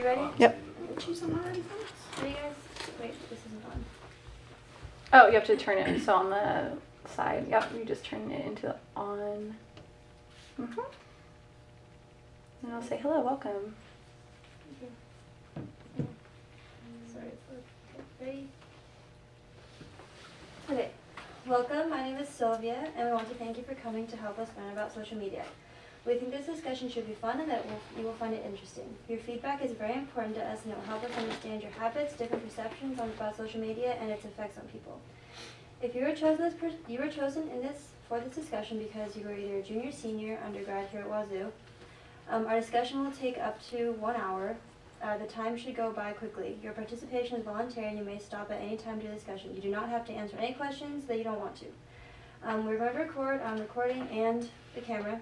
you ready? Yep. Choose some already. Are you guys? Wait, this isn't on. Oh, you have to turn it so on the side. Yep, you just turn it into on. And I'll say hello, welcome. Sorry. Ready? Okay. Welcome. My name is Sylvia, and we want to thank you for coming to help us learn about social media. We think this discussion should be fun and that you will find it interesting. Your feedback is very important to us, and it will help us understand your habits, different perceptions about social media, and its effects on people. If you were chosen for this discussion because you were either a junior, senior, undergrad here at Wazoo, our discussion will take up to 1 hour. The time should go by quickly. Your participation is voluntary, and you may stop at any time during the discussion. You do not have to answer any questions that you don't want to. We're going to record recording and the camera,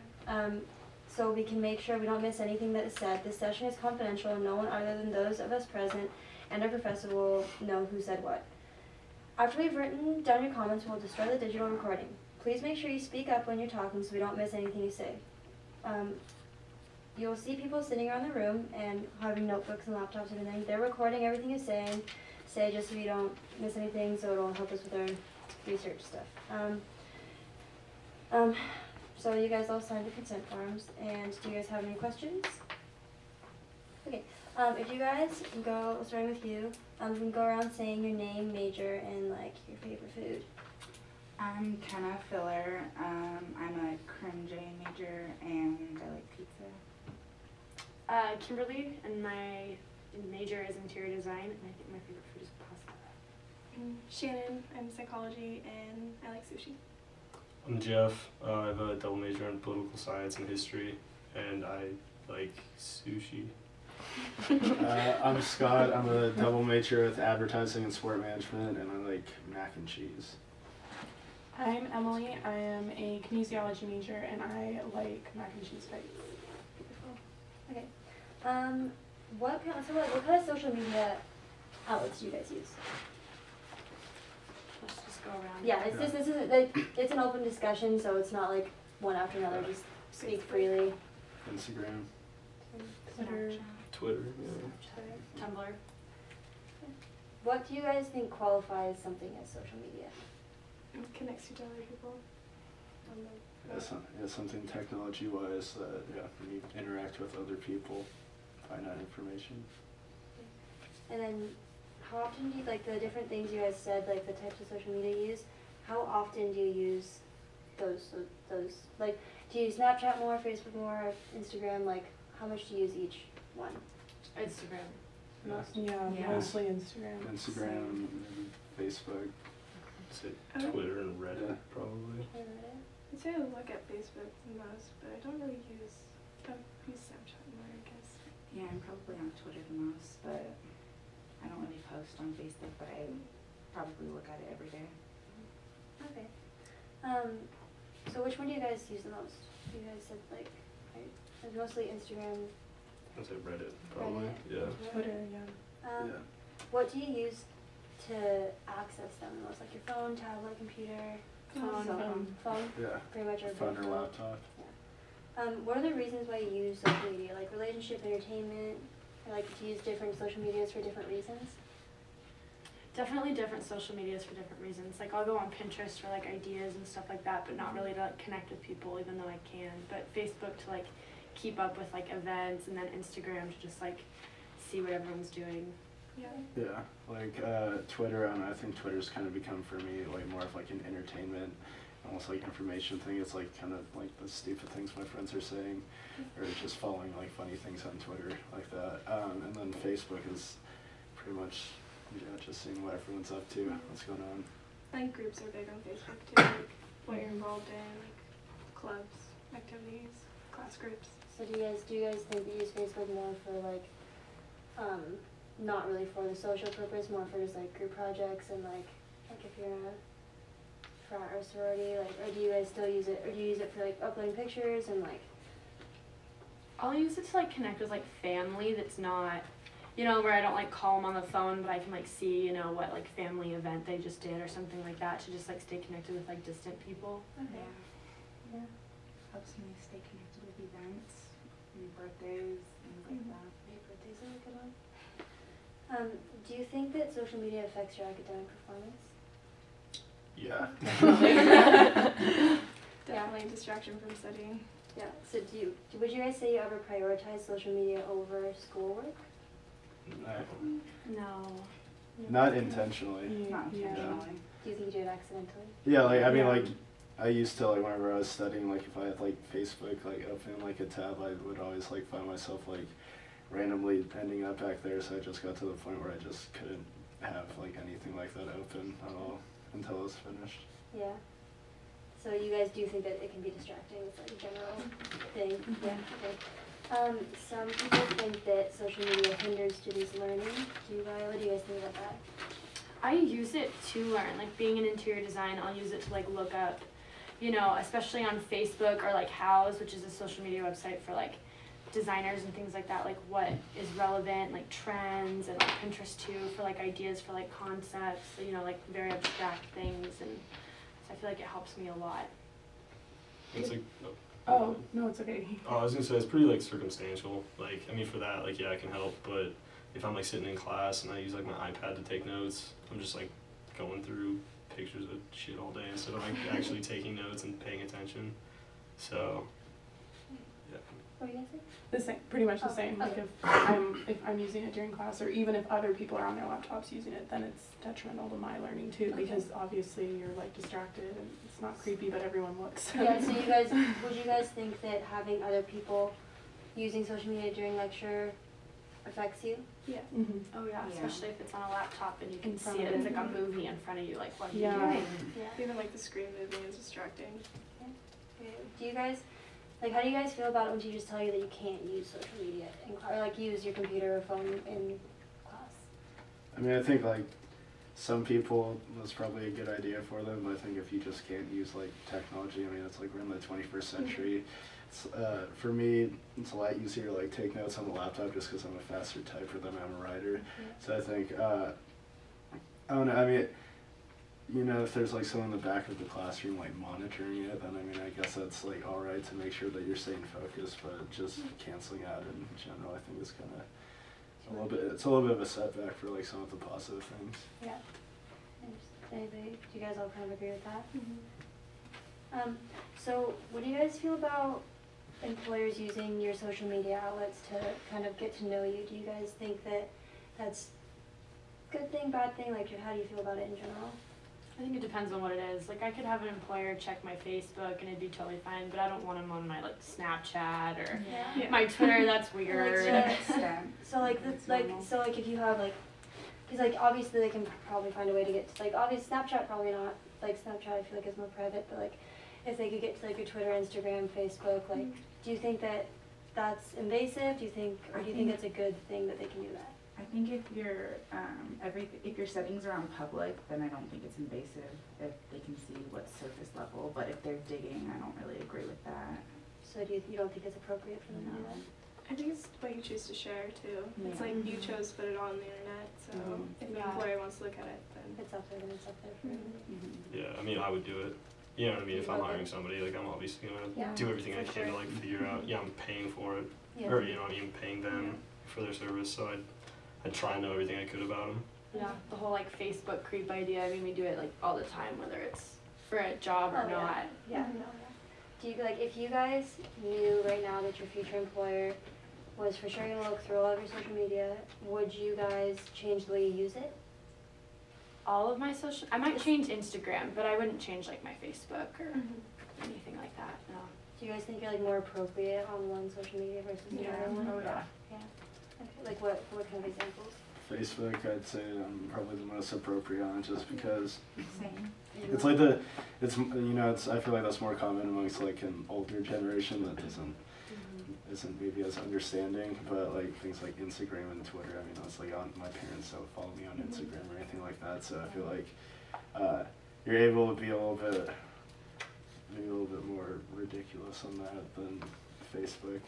so we can make sure we don't miss anything that is said. This session is confidential, and no one other than those of us present and our professor will know who said what. After we've written down your comments, we'll destroy the digital recording. Please make sure you speak up when you're talking so we don't miss anything you say. You'll see people sitting around the room and having notebooks and laptops and everything. They're recording everything you say just so you don't miss anything, so it'll help us with our research stuff. So you guys all signed the consent forms, and do you guys have any questions? Okay, if you guys go, starting with you, you can go around saying your name, major, and like your favorite food. I'm Kenna Filler. I'm a Crim J major, and I like pizza. Kimberly, and my major is interior design, and I think my favorite food is pasta. Shannon, I'm psychology, and I like sushi. I'm Jeff. I have a double major in political science and history, and I like sushi. I'm Scott. I'm a double major with advertising and sport management, and I like mac and cheese. I'm Emily. I am a kinesiology major, and I like mac and cheese bites. Okay. What kind of social media outlets do you guys use? Let's just go around. Yeah, this is like it's an open discussion, so it's not like one after another. Just speak freely. Instagram. Twitter. Yeah. Tumblr. What do you guys think qualifies something as social media? It connects you to other people. Yeah, something technology-wise that you interact with other people, find out information. And then, how often do you, like the different things you guys said, like the types of social media you use, how often do you use those, like, do you use Snapchat more, Facebook more, Instagram, like, how much do you use each one? Instagram. Yeah, mostly Instagram. Instagram, maybe Facebook. Say Twitter and Reddit, probably. I'd say I look at Facebook the most, but I don't really use Snapchat more, I guess. Yeah, I'm probably on Twitter the most, but I don't really post on Facebook, but I probably look at it every day. Okay. So which one do you guys use the most? You guys said like, right? It's mostly Instagram. I'd say Reddit, probably. Reddit. Yeah. Twitter, yeah. What do you use to access them the most? Like your phone, tablet, computer? Phone? Yeah. Pretty much our phone or laptop. Yeah. What are the reasons why you use social media? Like relationship, entertainment, or like to use different social medias for different reasons? Definitely different social medias for different reasons. Like I'll go on Pinterest for like ideas and stuff like that, but not really to like connect with people, even though I can. But Facebook to like keep up with like events, and then Instagram to just like see what everyone's doing. Yeah, like Twitter, I think Twitter's kind of become for me like more of like an entertainment, almost like information thing. It's like kind of like the stupid things my friends are saying, or just following like funny things on Twitter like that. And then Facebook is pretty much just seeing what everyone's up to, what's going on. I think groups are big on Facebook too, like what you're involved in, like clubs, activities, class groups. So do you guys think you use Facebook more for like not really for the social purpose, more for just like group projects and like if you're in a frat or sorority, like, or do you guys still use it, or do you use it for like uploading pictures and like? I'll use it to like connect with like family that's not, you know, where I don't like call them on the phone, but I can like see, you know, what like family event they just did or something like that, to just like stay connected with like distant people. Okay. Yeah. Helps me stay connected with events and birthdays, things like that. Birthdays are a good one. Do you think that social media affects your academic performance? Yeah. Definitely a distraction from studying. Yeah. So would you guys say you ever prioritize social media over schoolwork? No. Not intentionally. Not Yeah. intentionally. Do you think you do it accidentally? Yeah, like, I mean, Yeah. like, I used to, like, whenever I was studying, like, if I had, like, Facebook, like, open, like, a tab, I would always, like, find myself, like, randomly ending up back there, so I just got to the point where I just couldn't have, like, anything like that open at all until it was finished. Yeah. So you guys do think that it can be distracting? It's like a general thing? Yeah, okay. Some people think that social media hinders students' learning. What do you guys think about that? I use it to learn, like being in interior design, I'll use it to like look up, you know, especially on Facebook or like Houzz, which is a social media website for like designers and things like that, like what is relevant, like trends, and like Pinterest too for like ideas for like concepts, you know, like very abstract things, and so I feel like it helps me a lot. It's like, Oh, no, it's okay. Oh, I was gonna say it's pretty like circumstantial. Like, I mean, for that, like, yeah, it can help. But if I'm like sitting in class and I use like my iPad to take notes, I'm just like going through pictures of shit all day instead of like actually taking notes and paying attention. So, yeah. What are you gonna say? The same, pretty much the Oh, same. Like okay. if I'm using it during class, or even if other people are on their laptops using it, then it's detrimental to my learning too, Okay. because obviously you're like distracted and it's not creepy, but everyone looks. Yeah, so would you guys think that having other people using social media during lecture affects you? Yeah. Mhm. Oh yeah, Yeah. especially if it's on a laptop and you can In front see it, of it's it. like a movie in front of you, like what are Yeah. you doing? Yeah. Even like the screen moving is distracting. Do you guys, like, how do you guys feel about it when teachers tell you that you can't use social media in class, or like use your computer or phone in class? I mean, I think, like, some people, that's probably a good idea for them, but I think if you just can't use, like, technology, I mean, it's like we're in the 21st century. It's, for me, it's a lot easier to, like, take notes on the laptop just because I'm a faster typer than I'm a writer. So I think, I don't know, I mean, you know, if there's like someone in the back of the classroom like monitoring it, then I mean, I guess that's like all right to make sure that you're staying focused, but just canceling out in general, I think is kind of it's a little bit of a setback for like some of the positive things. Yeah. Anybody, do you guys all kind of agree with that? So what do you guys feel about employers using your social media outlets to kind of get to know you? Do you guys think that that's a good thing, bad thing? Like, how do you feel about it in general? I think it depends on what it is. Like I could have an employer check my Facebook and it'd be totally fine, but I don't want them on my like Snapchat or Yeah. my Twitter. That's weird. Yeah. Extent. So like That's like normal. so like if you have like, because like obviously they can probably find a way to get to, like, obviously Snapchat probably not, like Snapchat I feel like is more private, but like if they could get to like your Twitter, Instagram, Facebook, like do you think that that's invasive? Do you think, or do you think it's a good thing that they can do that? I think if your if your settings are on public, then I don't think it's invasive if they can see what's surface level. But if they're digging, I don't really agree with that. So do you don't think it's appropriate for them to do that? I think it's what you choose to share too. It's Yeah. like you chose to put it on the internet, so if the Yeah. employer wants to look at it, then It's up there, then it's up there for everybody. Yeah, I mean, I would do it. You know what I mean? If I'm Okay. hiring somebody, like, I'm obviously gonna Yeah. do everything I For can to sure. like figure out. Yeah, I'm paying for it, Yeah. or you know, what I mean, paying them for their service. So I'd try and know everything I could about them. Yeah, the whole like Facebook creep idea. I mean, we do it like all the time, whether it's for a job or Oh, yeah. not. Yeah. Do you, like, if you guys knew right now that your future employer was for sure gonna look through all of your social media, would you guys change the way you use it? All of my social, I might change Instagram, but I wouldn't change like my Facebook or anything like that. No. Do you guys think you're like more appropriate on one social media versus the Yeah. other one? Oh yeah. Yeah. Okay. Like what kind of examples? Facebook, I'd say I'm probably the most appropriate on it just because Same. it's like it's, you know, I feel like that's more common amongst like an older generation that isn't maybe as understanding, but like things like Instagram and Twitter, I mean, that's like on, my parents don't follow me on Instagram or anything like that, so I feel like you're able to be maybe a little bit more ridiculous on that than Facebook.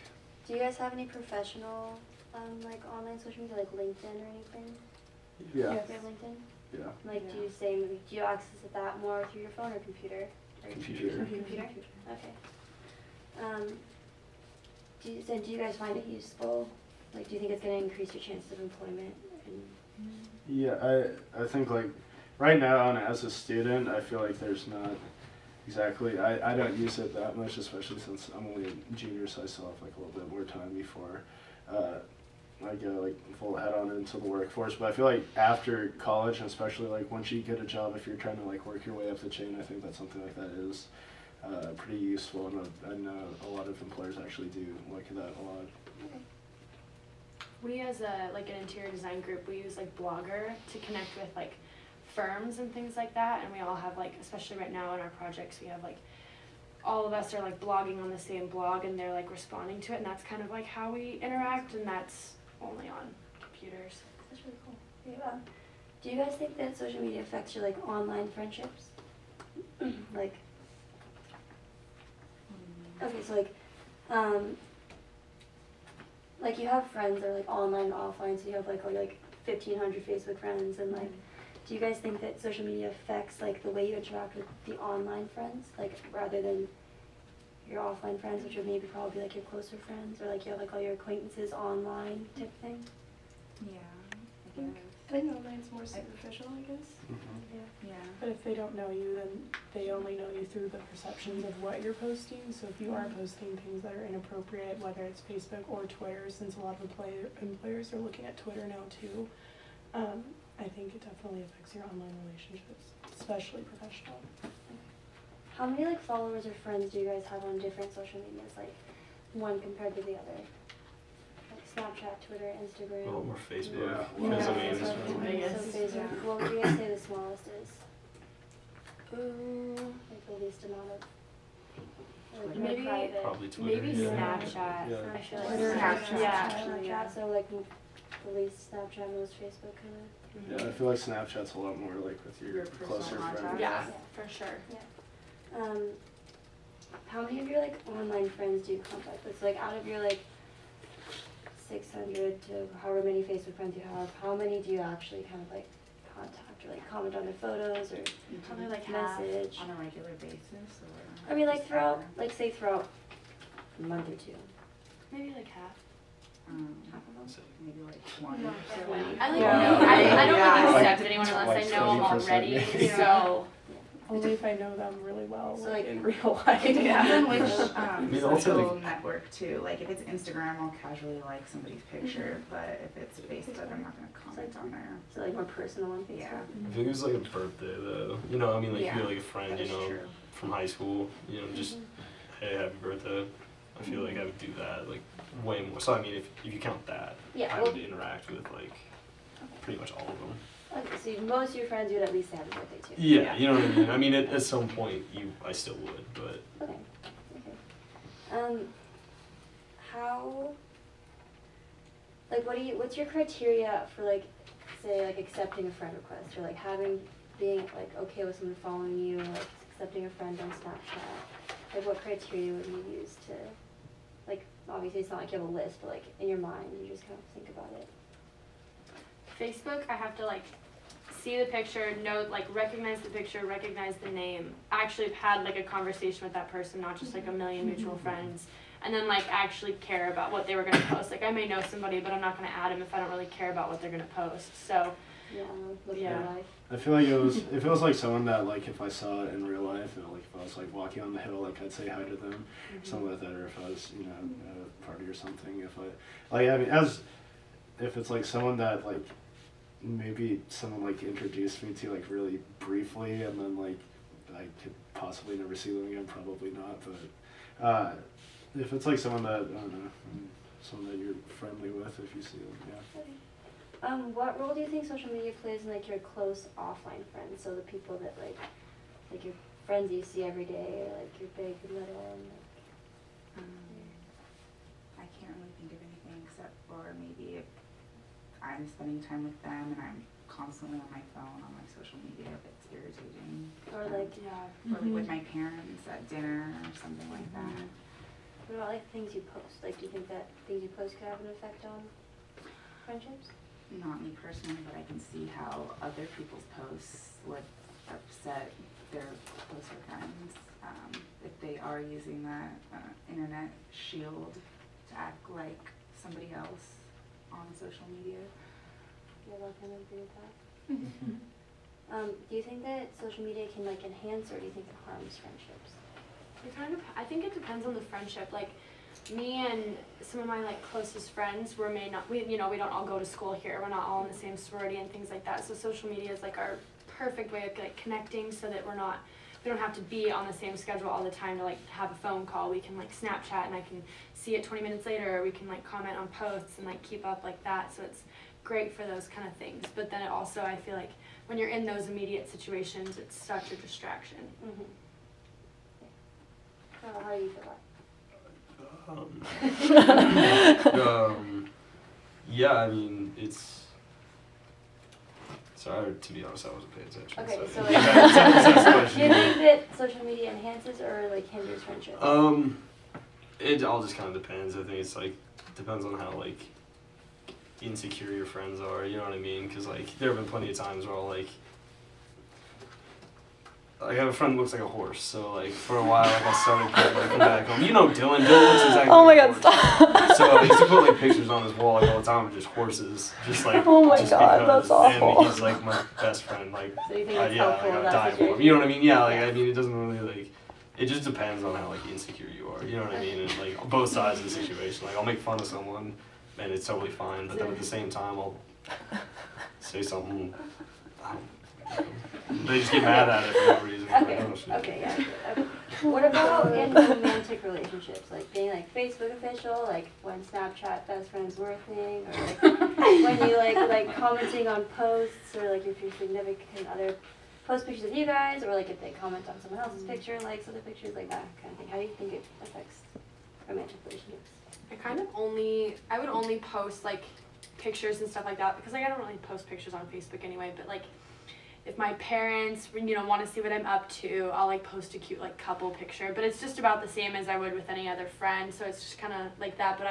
Do you guys have any professional like online social media, like LinkedIn or anything? Yeah, Yes. Do you have LinkedIn? yeah. Like do you access that more through your phone or computer? Or Computer. Computer? Okay. Do you guys find it useful Like, do you think it's going to increase your chances of employment? And Yeah, I think like right now, and as a student, I feel like there's not exactly. I don't use it that much, especially since I'm only a junior, so I still have like a little bit more time before I go like full head on into the workforce. But I feel like after college, and especially like once you get a job, if you're trying to like work your way up the chain, I think that something like that is pretty useful, and I know a lot of employers actually do look at that a lot. We as an interior design group, we use like Blogger to connect with like firms and things like that, and we all have like, especially right now in our projects, we have like all of us are like blogging on the same blog, and they're like responding to it, and that's kind of like how we interact, and that's only on computers. that's really cool. Okay, do you guys think that social media affects your like online friendships? Like, okay, so like you have friends that are like online and offline, so you have like 1,500 Facebook friends, and like, do you guys think that social media affects like the way you interact with the online friends, like rather than your offline friends, which would maybe probably like your closer friends, or like you have like all your acquaintances online type thing? Yeah, I think- guess. I think online's more superficial, I guess. Yeah. Yeah. But if they don't know you, then they only know you through the perceptions of what you're posting. So if you are posting things that are inappropriate, whether it's Facebook or Twitter, since a lot of employers are looking at Twitter now too, I think it definitely affects your online relationships, especially professional. How many like followers or friends do you guys have on different social medias, like one compared to the other? Like Snapchat, Twitter, Instagram. A lot more Facebook. Yeah. Because I mean, that's what I'm thinking. biggest. So Facebook. Yeah. What would you guys say the smallest is? Like the least amount of people. Like more Maybe- private. probably Twitter. Maybe yeah. Snapchat. Yeah. I feel like Twitter, Snapchat. Yeah. Snapchat, Yeah. so like the least Snapchat, most Facebook kind of. Yeah, I feel like Snapchat's a lot more like with your Your personal closer friends. contacts. Yeah, for sure. How many of your like online friends do you contact with? So like out of your like 600 to however many Facebook friends you have, how many do you actually kind of like contact or like comment on their photos or Probably like half. message? On a regular basis, or? I mean like just throughout, ever? like say throughout a month or two. Maybe like half. Half of them? So, Maybe like 20 No, or so. I like Yeah. no, I don't Yeah. like Like- accept anyone unless like I know them 20% already. maybe. So Only if I know them really well, So, like like- in real life. It depends on which mean, also, social like- network too. Like if it's Instagram, I'll casually like somebody's picture, but if it's Facebook, I'm not gonna comment on there. So like more personal on Facebook. Yeah. If it was like a birthday though, you know, I mean, like Yeah, if you're like a friend, That you is know, true. from high school, you know, just hey, happy birthday. I feel like I would do that like way more. So I mean, if you count that, Yeah, I well, would interact with like pretty much all of them. okay, so most of your friends you would at least say happy birthday too. Yeah, you know what I mean. I mean, at some point, I still would, but Okay. How, like, what's your criteria for, like, say, like, accepting a friend request, or, like, being, like, okay with someone following you, or, like, accepting a friend on Snapchat? Like, what criteria would you use to, like, obviously it's not like you have a list, but, like, in your mind, you just kind of think about it. Facebook, I have to like see the picture, know, like recognize the picture, recognize the name. Actually have had like a conversation with that person, not just like a million mutual friends. And then like actually care about what they were gonna post. Like I may know somebody, but I'm not gonna add them if I don't really care about what they're gonna post. So Yeah, look Yeah. at your life. I feel like it was like someone that like if I saw it in real life, and like if I was like walking on the hill, like I'd say hi to them, something like that, or if I was at a party or something, if I mean if it's like someone that like maybe someone like introduced me to like really briefly, and then like I could possibly never see them again, probably not, but if it's like someone that I don't know, someone that you're friendly with, if you see them, yeah. Okay. What role do you think social media plays in, like, your close offline friends? So the people that, like your friends you see every day, like your big and little, and like, I can't really think of anything except for maybe if I'm spending time with them and I'm constantly on my phone, on my social media, if it's irritating. or like, yeah. Or like with my parents at dinner or something like that. what about like things you post? Like, do you think that things you post could have an effect on friendships? Not me personally, but I can see how other people's posts would upset their closer friends if they are using that internet shield to act like somebody else. on social media. Yeah, I kind of agree with that. Do you think that social media can like enhance, or do you think it harms friendships? I think it depends on the friendship. Like me and some of my like closest friends, we don't all go to school here. We're not all in the same sorority and things like that. So social media is like our perfect way of like connecting, so that we don't have to be on the same schedule all the time to like have a phone call. We can like Snapchat and I can see it 20 minutes later, or we can like comment on posts and like keep up like that. So it's great for those kind of things. But then it also, I feel like when you're in those immediate situations, it's such a distraction. Mm-hmm. How do you feel about it? Yeah, I mean, it's. Sorry, to be honest, I wasn't paying attention. Okay, so Yeah, that's the do question. you think that social media enhances or like hinders friendship? It all just kind of depends. I think it's like depends on how like insecure your friends are. You know what I mean? Because like there have been plenty of times where I'll, like I have a friend who looks like a horse. So like for a while, like I started putting like back home. You know Dylan. Dylan looks exactly. Oh my like a god, horse. stop. So I used to put like pictures on his wall like all the time of just horses, just like. Oh my just god, because. that's awful. And he's like my best friend. Like So you think it's yeah, helpful like in I that die for him. situation? You know what I mean? Yeah, like I mean it doesn't really like. It just depends on how like insecure you are. You know what I mean? And like both sides of the situation. Like I'll make fun of someone, and it's totally fine. But then at the same time, I'll say something. They just get mad at it for no reason. Okay, okay, yeah. Okay. What about in romantic relationships? Like being like Facebook official, like when Snapchat best friends were a thing, or like when you like commenting on posts, or like if your significant other post pictures of you guys, or like if they comment on someone else's picture, likes other pictures, like that kind of thing. How do you think it affects romantic relationships? I would only post like pictures and stuff like that, because like I don't really post pictures on Facebook anyway, but like if my parents, want to see what I'm up to, I'll like post a cute like couple picture, but it's just about the same as I would with any other friend, so it's just kind of like that. But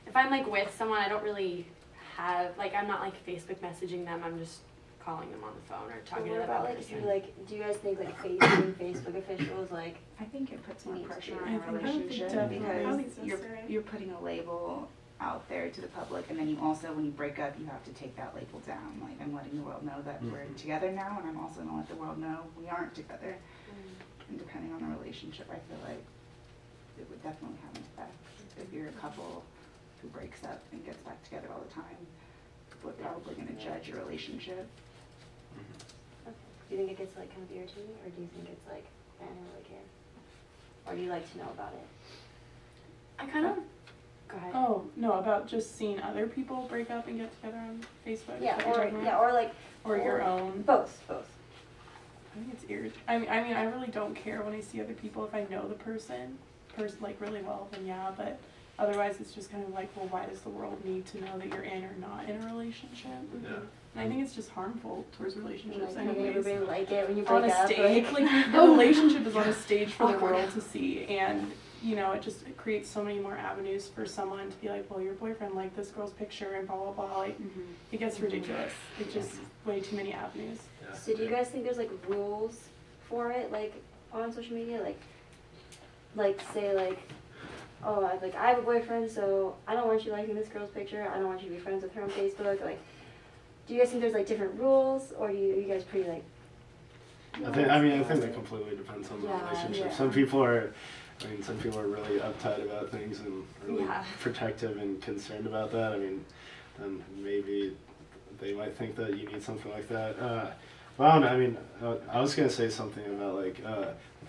if I'm like with someone, I don't really I'm not like Facebook messaging them, I'm just calling them on the phone or talking to them. What about like, do you guys think like Facebook officials like? I think it puts more Need to pressure do on it. a I think relationship definitely. I don't because think it's necessary. you're putting a label out there to the public, and then you also, when you break up, you have to take that label down. Like, I'm letting the world know that we're together now, and I'm also gonna let the world know we aren't together. And depending on the relationship, I feel like it would definitely have an effect. If you're a couple who breaks up and gets back together all the time, people are probably gonna judge your relationship. Okay. Do you think it gets like kind of irritating, or do you think it's like I don't really care, or do you like to know about it? I kind of. Go ahead. Oh, no, about just seeing other people break up and get together on Facebook? Yeah, Is that what you're talking about? or like. Or your own? Both. I think it's irritating. I mean, I really don't care when I see other people. If I know the person like really well, then yeah, but otherwise it's just kind of like, well, why does the world need to know that you're in or not in a relationship? Yeah. And I think it's just harmful towards relationships Like, anyways. everybody like it when you On break a up. stage, like the relationship is on a stage for the world to see, and it creates so many more avenues for someone to be like, well, your boyfriend liked this girl's picture and blah blah blah. Like, it gets ridiculous. It's just way too many avenues. Yeah. So do you guys think there's like rules for it, like on social media, like say like, oh, I have a boyfriend, so I don't want you liking this girl's picture. I don't want you to be friends with her on Facebook. Like, do you guys think there's like different rules, or are you guys pretty like? I think that completely depends on the Yeah, relationship. yeah. Some people are really uptight about things and really Yeah. protective and concerned about that. I mean, then maybe they might think that you need something like that. Well, I don't know. I mean, I was gonna say something about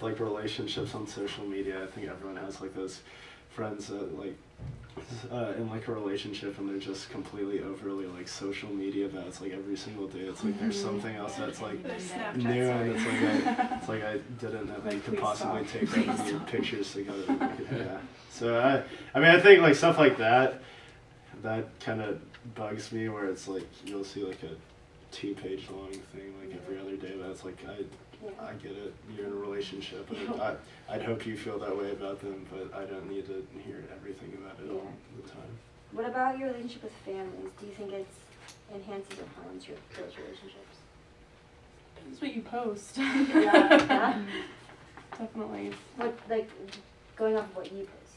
like relationships on social media. I think everyone has like those friends that in like a relationship and they're just completely overly like social media about it. It's like every single day it's like there's something else that's like The Snapchat new, and story. it's like I didn't know that you could Please possibly stop. take so many pictures together. Yeah. So I mean I think like stuff like that kind of bugs me, where it's like you'll see like a 2-page long thing like every other day, but it's like I get it, you're in a relationship, and I'd hope you feel that way about them, but I don't need to hear everything about it all the time. What about your relationship with families? Do you think it enhances or harms those relationships? Depends what you post. Yeah. Definitely. What, like, going off of what you post?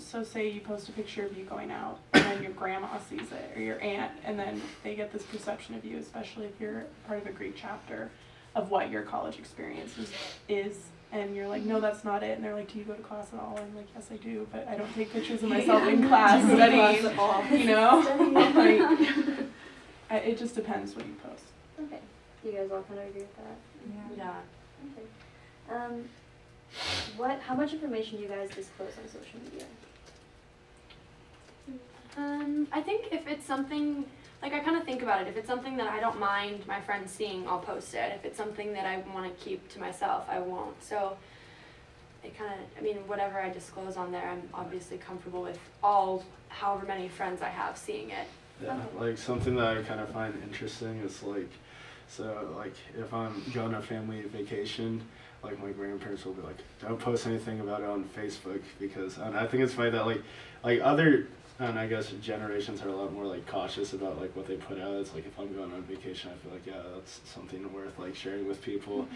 So say you post a picture of you going out, and then your grandma sees it, or your aunt, and then they get this perception of you, especially if you're part of a Greek chapter, of what your college experience is. And you're like, no, that's not it. And they're like, do you go to class at all? And I'm like, yes, I do, but I don't take pictures of myself in class studying, you know? Like, it just depends what you post. Okay. Do you guys all kind of agree with that? Yeah. Okay. How much information do you guys disclose on social media? I think if it's something, like I kind of think about it, if it's something that I don't mind my friends seeing, I'll post it. If it's something that I want to keep to myself, I won't. So it kind of, I mean, whatever I disclose on there, I'm obviously comfortable with however many friends I have seeing it. Yeah, like something that I kind of find interesting is like, so like if I'm going on a family vacation, like my grandparents will be like, don't post anything about it on Facebook, because, and I think it's funny that like other, and I guess generations are a lot more like cautious about like what they put out. It's like if I'm going on vacation, I feel like, yeah, that's something worth like sharing with people.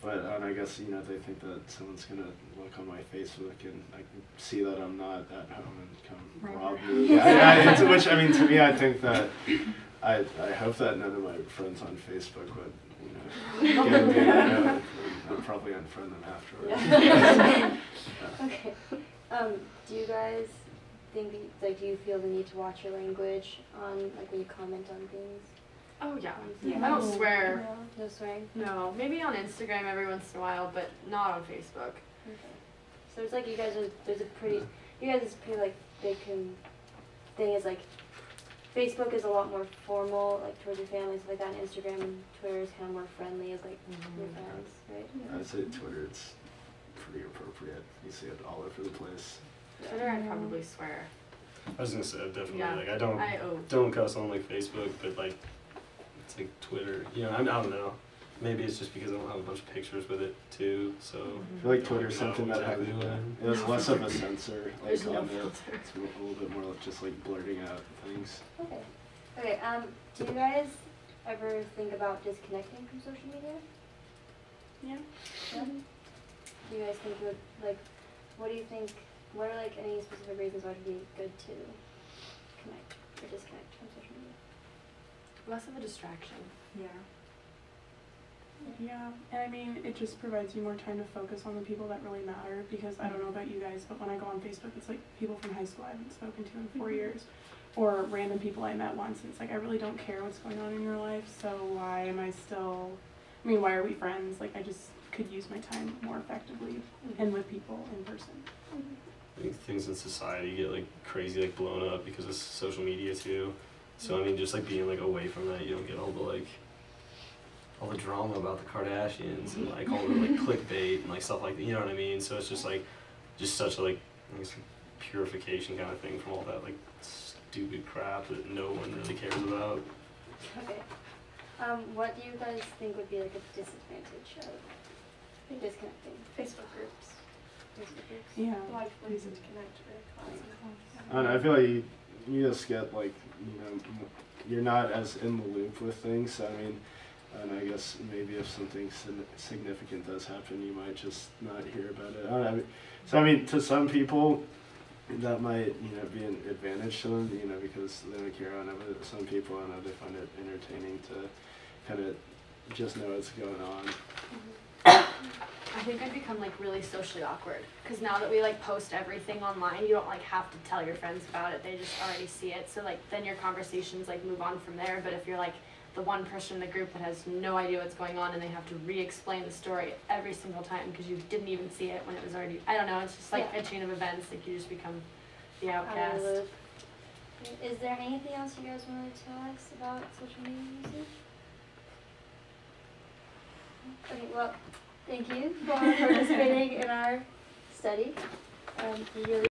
But I guess, you know, they think that someone's gonna look on my Facebook and I can see that I'm not at home and come rob me. Yeah, which, I mean, to me, I think that I hope that none of my friends on Facebook would, you know, get me, I'll probably unfriend them afterwards. Yeah. Okay. Do you guys think, like, do you feel the need to watch your language on, like, when you comment on things? Oh yeah. Yeah. I don't swear. No swearing? No, maybe on Instagram every once in a while, but not on Facebook. Okay. So it's like you guys are, you guys is pretty, like, big thing is, like, Facebook is a lot more formal, like, towards your family, stuff like that, and Instagram and Twitter is kind of more friendly as, like, your friends, right? I'd say Twitter, it's pretty appropriate. You see it all over the place. Twitter, I'd probably swear. I was gonna say definitely. Yeah. Like I don't cuss on like Facebook, but like it's like Twitter. You know, I don't know. Maybe it's just because I don't have a bunch of pictures with it too. So I feel like Twitter's something that has, there's less of a censor There's like no on it. filter. It's a little bit more like just like blurting out things. Okay. Okay, do you guys ever think about disconnecting from social media? Yeah. Yeah? Do you guys think it would, like, what do you think, what are, like, any specific reasons why it would be good to connect or disconnect from social media? Less of a distraction. Yeah. Yeah, and I mean, it just provides you more time to focus on the people that really matter, because I don't know about you guys, but when I go on Facebook, it's like people from high school I haven't spoken to in 4 years, or random people I met once. It's like, I really don't care what's going on in your life, so why am I still, I mean, why are we friends? Like, I just could use my time more effectively and with people in person. I think things in society get like crazy, like blown up because of social media too. So I mean, just like being like away from that, you don't get all the drama about the Kardashians and like all the like clickbait and like stuff like that. You know what I mean? So it's just like, just such a like, I guess, purification kind of thing from all that like stupid crap that no one really cares about. Okay. What do you guys think would be like a disadvantage of disconnecting? Facebook groups. Facebook groups? Yeah. A lot of people use it to connect with class. And I feel like you just get like, you know, you're not as in the loop with things. So, I mean, and I guess maybe if something significant does happen, you might just not hear about it. I don't know. So I mean, to some people, that might, you know, be an advantage to them, you know, because they don't care. I know that some people, I know they find it entertaining to kind of just know what's going on. I think I'd become like really socially awkward, because now that we like post everything online, you don't like have to tell your friends about it. They just already see it. So like then your conversations like move on from there. But if you're like the one person in the group that has no idea what's going on and they have to re-explain the story every single time because you didn't even see it when it was already, I don't know, it's just like a chain of events. Like you just become the outcast. Is there anything else you guys want to tell us about social media usage? Okay, well, thank you for participating in our study. We really